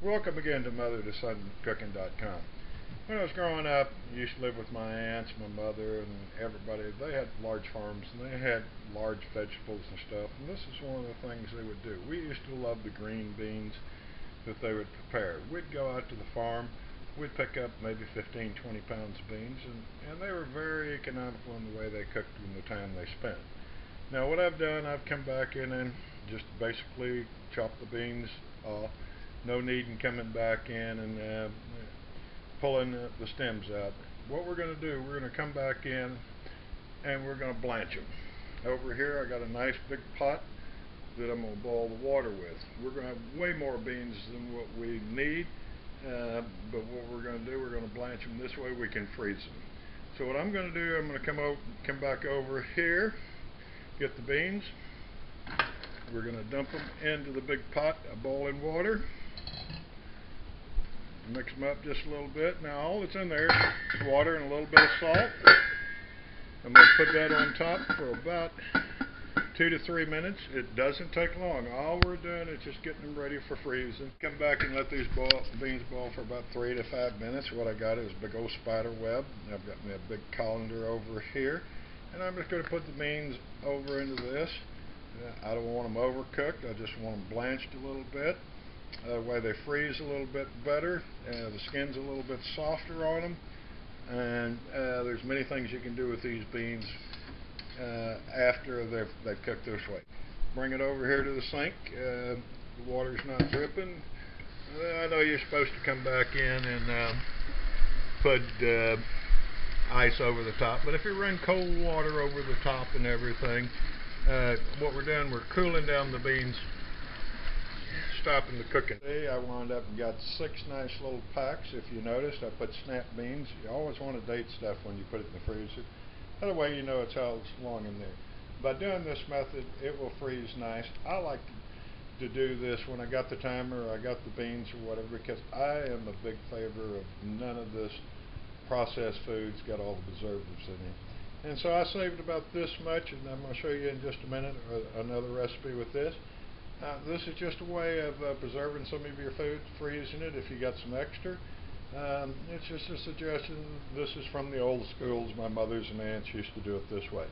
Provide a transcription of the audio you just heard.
Welcome again to MotherToSonCooking.com. When I was growing up, I used to live with my aunts, my mother, and everybody. They had large farms and they had large vegetables and stuff. And this is one of the things they would do. We used to love the green beans that they would prepare. We'd go out to the farm. We'd pick up maybe 15, 20 pounds of beans, and they were very economical in the way they cooked and the time they spent. Now what I've done, I've come back in and just basically chopped the beans off. No need in coming back in and pulling the stems out. What we're going to do, we're going to come back in and we're going to blanch them. Over here I got a nice big pot that I'm going to boil the water with. We're going to have way more beans than what we need, but what we're going to do, we're going to blanch them this way we can freeze them. So what I'm going to do, I'm going to come back over here, get the beans. We're going to dump them into the big pot of boiling water. Mix them up just a little bit. Now all that's in there is water and a little bit of salt. I'm going to put that on top for about 2 to 3 minutes. It doesn't take long. All we're doing is just getting them ready for freezing. Come back and let these beans boil for about 3 to 5 minutes. What I got is a big old spider web. I've got me a big colander over here. And I'm just going to put the beans over into this. I don't want them overcooked. I just want them blanched a little bit. That way they freeze a little bit better. The skin's a little bit softer on them. And there's many things you can do with these beans after they've cooked this way. Bring it over here to the sink. The water's not dripping. I know you're supposed to come back in and put ice over the top, but if you run cold water over the top and everything, what we're doing, we're cooling down the beans, stopping the cooking. Today I wound up and got 6 nice little packs. If you noticed, I put snap beans. You always want to date stuff when you put it in the freezer. That way you know it's held long in there. By doing this method, it will freeze nice. I like to do this when I got the timer or I got the beans or whatever, because I am a big favor of none of this processed foods got all the preservatives in it. And so I saved about this much, and I'm going to show you in just a minute another recipe with this. This is just a way of preserving some of your food, freezing it if you got some extra. It's just a suggestion. This is from the old schools. My mothers and aunts used to do it this way.